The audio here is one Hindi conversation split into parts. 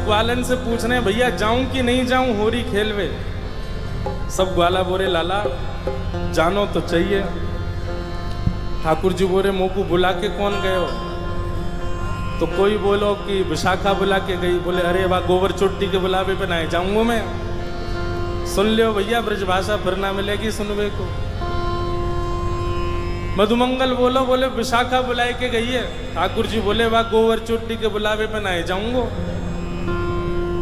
ग्वालन से पूछ रहे हैं भैया जाऊं कि नहीं जाऊं होरी खेलवे। सब ग्वाला बोरे लाला जानो तो चाहिए। ठाकुर जी बोरे मोह को बुला के कौन गए हो? तो कोई बोलो कि विशाखा बुला के गई। बोले अरे वाह गोबर चोटी के बुलावे पे ना जाऊंगा मैं। सुन लियो भैया ब्रजभाषा फिर ना मिलेगी सुनवे को। मधुमंगल बोलो बोले विशाखा बुलाए के गई है। ठाकुर जी बोले वाह गोबर चोटी के बुलावे पे ना जाऊंगा।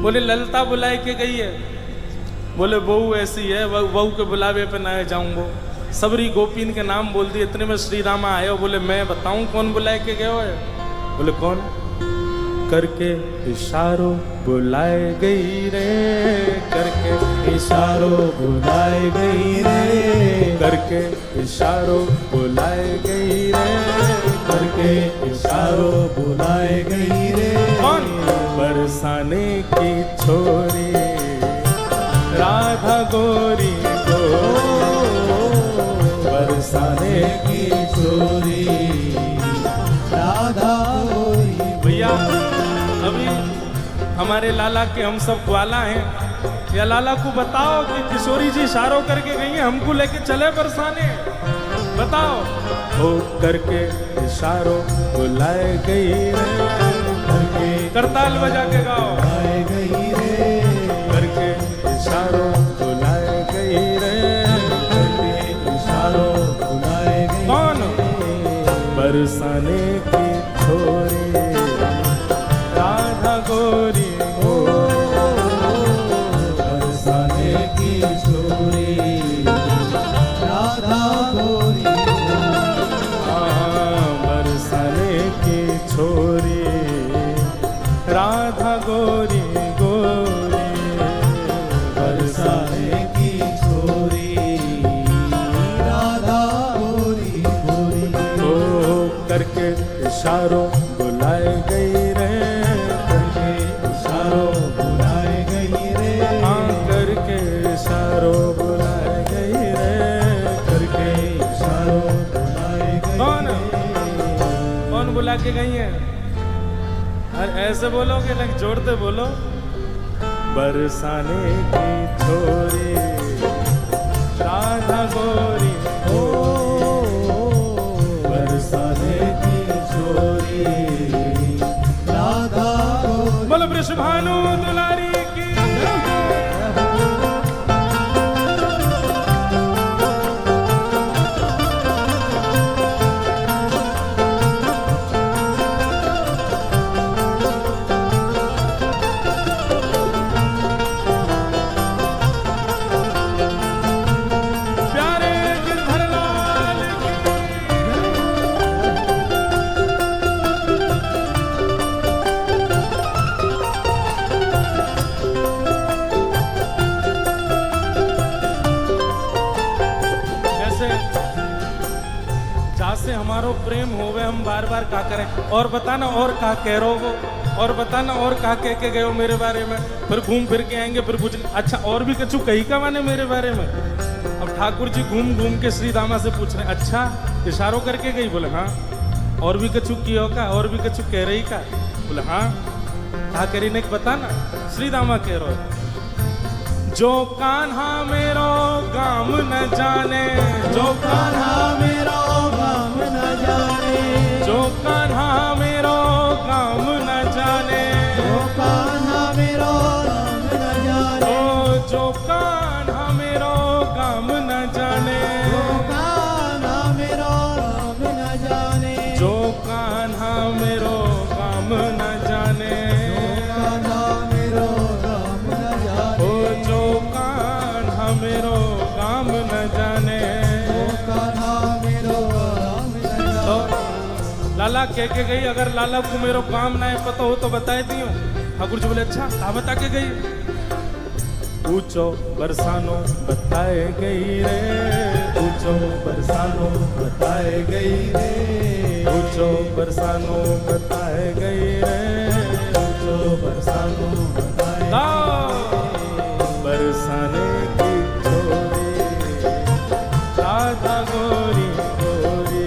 बोले ललता बुलाए के गई है। बोले बहू ऐसी है बहू के बुलावे पे ना जाऊंगा। सबरी गोपीन के नाम बोल दिए। इतने में श्री रामा आए हो। बोले मैं बताऊं कौन बुलाए के गए हो? बोले कौन? करके इशारों बुलाए गई रे, करके इशारों बुलाए गई रे, करके इशारों बुलाए गई रे, करके इशारों बुलाए गई रे। कौन? बरसाने की छोरी राधा गोरी को, बरसाने की छोरी राधा गोरी। भैया अभी हमारे लाला के हम सब ग्वाला हैं। या लाला को बताओ कि किशोरी जी इशारों करके गई हैं हमको लेके चले बरसाने। बताओ। हो करके इशारों बुलाए गई रे, करके करताल बजा के गाओ। बुलाए गई रे, करके इशारों बुलाए गई रे, करके इशारों बुलाए गई। कौन? बरसाने की छोरी राधा गोरी हो, बरसाने की छोरी राधा गोरी। बरसाने की छोरी राधा गोरी गोरी, बरसाने की छोरी राधा गोरी गोरी। ओ करके इशारों बुलाए गई रे, करके इशारों बुलाए गई रे, हाँ करके इशारों बुलाए गई रे, करके इशारों बुलाए गई। कौन? कौन बुला के गई है? अरे ऐसे बोलोगे लग जोड़ते बोलो। बरसाने की छोरी राधा गोरी हो, बरसाने की छोरी राधा गोरी। बोलो वृषभानु दुलारी की। प्यारे गिरधर लाल की। जैसे जहाँ से हमारो प्रेम होवे हम बार बार का करें। और बताना और का कह रहो वो, और बताना और का कह के गए हो मेरे बारे में। फिर घूम फिर के आएंगे फिर पूछ अच्छा और भी कछु कही का माने मेरे बारे में। अब ठाकुर जी घूम घूम के श्री दामा से पूछ रहे अच्छा इशारों करके गई? बोले हाँ। और भी कछु कियो का? और भी कछु कह रही का? बोले हाँ। कहा करी ने बताना। श्री दामा कह रहे जो कान्हा मेरो गाम न जाने, जो कान्हा मेरो गाम न जाने, जो कान्हा मेरो गाम न जाने, जो कान्हा मेरो गाम न जाने, ओ जो कान्हा मेरो गाम न जाने, जो कान्हा मेरो गाम न जाने, जो कान्हा मेरो गाम न जाने, कान्हा मेरो गाम न जाने, ओ जो कान्हा मेरो गाम न जाने। कान्हा मेरो गाम न जाने। लाला कह के गई अगर लाला को मेरो काम ना है पता हो तो बताए दियो। ठाकुर जी बोले अच्छा कहा बता के गई? पूछो बरसानो बताए गई रे, पूछो बरसानो बताए गई रे, पूछो बरसानो बताए गई रे, पूछो बरसानो बताए। बरसाने की छोरी राधा गोरी गोरी,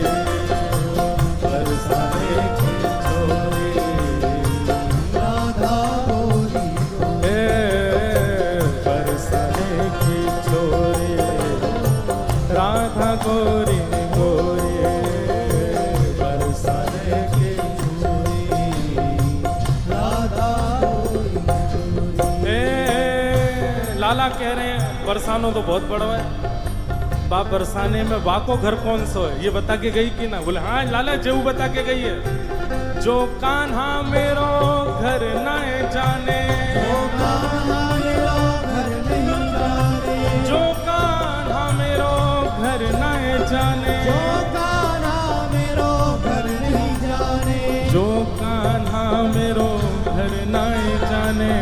बरसाने की छोरी राधा गोरी लाला कह रहे हैं बरसानो तो बहुत बड़ा है, बा बरसाने में बा को घर कौन सा है ये बता के गई कि ना? बोले हाँ लाला जेऊ बता के गई है। जो कान्हा मेरो घर न जाने, जो कान्हा मेरो घर नहीं जाने, जो कान्हा मेरो घर न जाने, जो कान्हा मेरो घर नहीं जाने, जो कान्हा मेरो घर न जाने,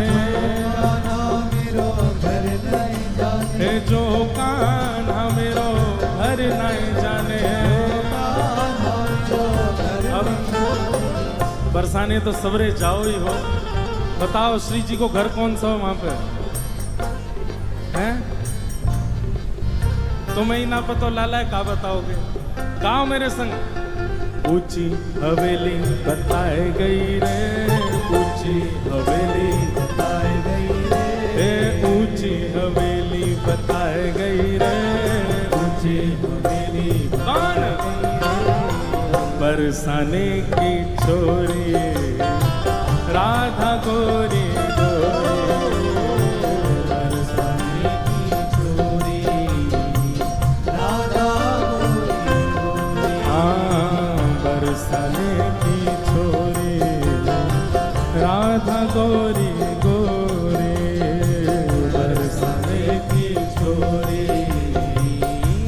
कान्हा मेरो घर नहीं जाने, हे जो कान्हा मेरो घर न जाने। कान्हा जो घर अब बरसाने तो सवरे जाओ ही हो, बताओ श्री जी को घर कौन सा हो वहां पे हैं? तुम्हें ही ना पता लाला है, का बताओगे? गाओ मेरे संग। ऊंची हवेली बताए गई रे, ऊंची हवेली बताए गई रे, ऊंची हवेली बताए गई रे, ऊंची हवेली कौन? बरसाने की छोरी राधा गोरी गोरी, बरसाने की छोरी राधा गोरी गोरी, हाँ बरसाने की छोरी राधा गोरी गोरी, बरसाने की छोरी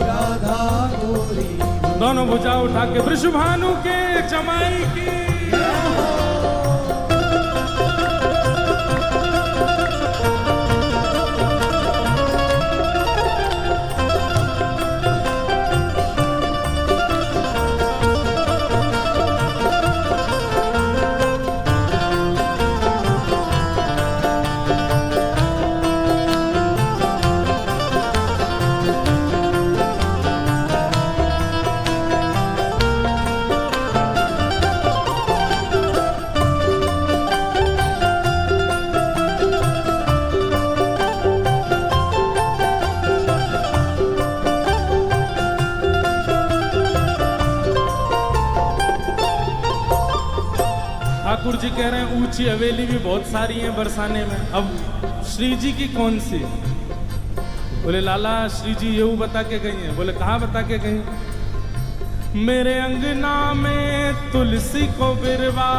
राधा गोरी। दोनों भुजा उठा के वृषभानु के जमाई की। ठाकुर जी कह रहे हैं ऊंची हवेली भी बहुत सारी हैं बरसाने में, अब श्री जी की कौन सी? बोले लाला श्री जी ये बता के गई हैं। बोले कहाँ बता के गई? मेरे अंगना में तुलसी को बिरवा,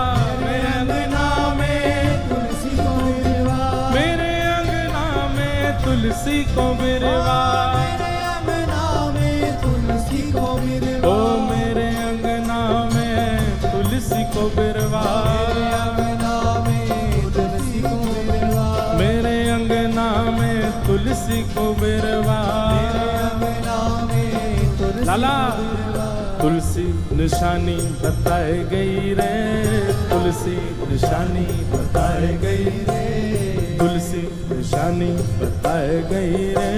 मेरे अंगना में तुलसी को बिरवा, मेरे अंगना में तुलसी को बिरवा, मेरे अंगना में तुलसी को बिरवा, ओ मेरे अंगना में तुलसी को बिरवा, मेरे अंगना में तुलसी को बिरवा, मेरे अंगना में तुलसी को बिरवा। मेरे अंगना में तुलसी लाला को बिरवा। तुलसी निशानी बताए गई रे, तुलसी निशानी बताए गई रे, तुलसी निशानी बताए गई रे,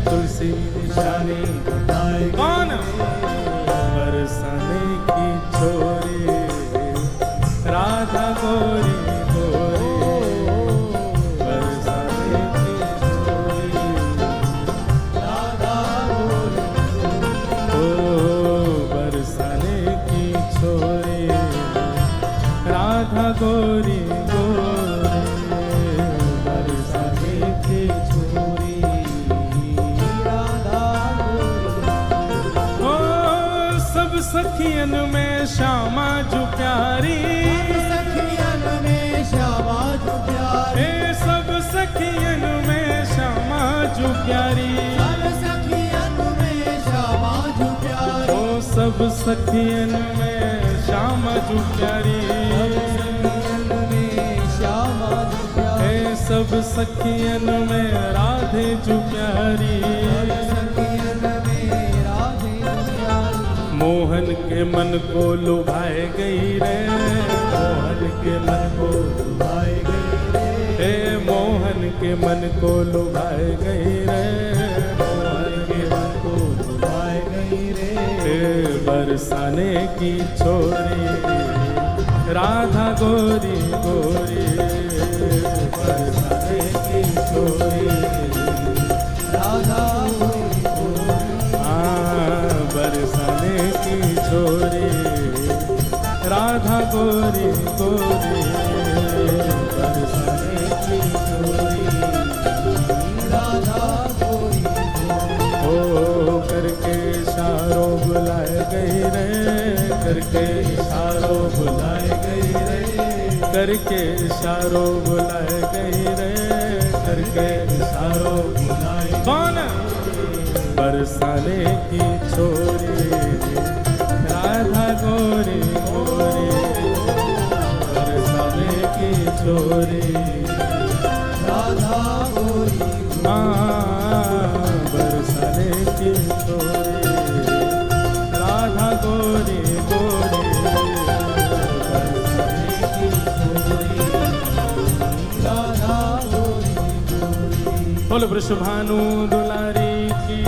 तुलसी निशानी बताए गई। कौन? बरसाने की छोरी राधा गोरी गोरी, बरसाने की छोरी राधा गोरी, ओ बरसाने की छोरी राधा गोरी गोरी, बरसाने की छोरी राधा गोरी। ओ सब सखियन में श्यामा जो प्यारी, सखियन में श्यामा जो प्यारी, हे सब सखियन में श्यामा जो प्यारी, सब सखियन में श्यामा जो प्यारी, ओ सब सखियन में श्यामा जो प्यारी, सखियन में श्यामा जो प्यारी, हे सब सखियन में राधे जो प्यारी, सखियन में राधे जो प्यारी, मोहन के मन को लुभाए गई रे, मोहन के मन को लुभाए गई रे, हे मोहन के मन को लुभाए गई रे, मोहन के मन को लुभाए गई रे, हे बरसाने की छोरी राधा गोरी गोरी, बरसाने की छोरी राधा गोरी गोरी, हाँ बरसाने की छोरी राधा गोरी गोरी, बरसाने की छोरी राधा करके इशारों बुलाए गई रे, करके इशारों बुलाए। कौन? बरसाने की छोरी राधा गोरी गोरी, बरसाने की छोरी राधा गोरी बरसाने की छोरी राधा गोरी गोरी, बरसाने की छोरी राधा गोरी गोरी। बोल वृषभानु दुलारी की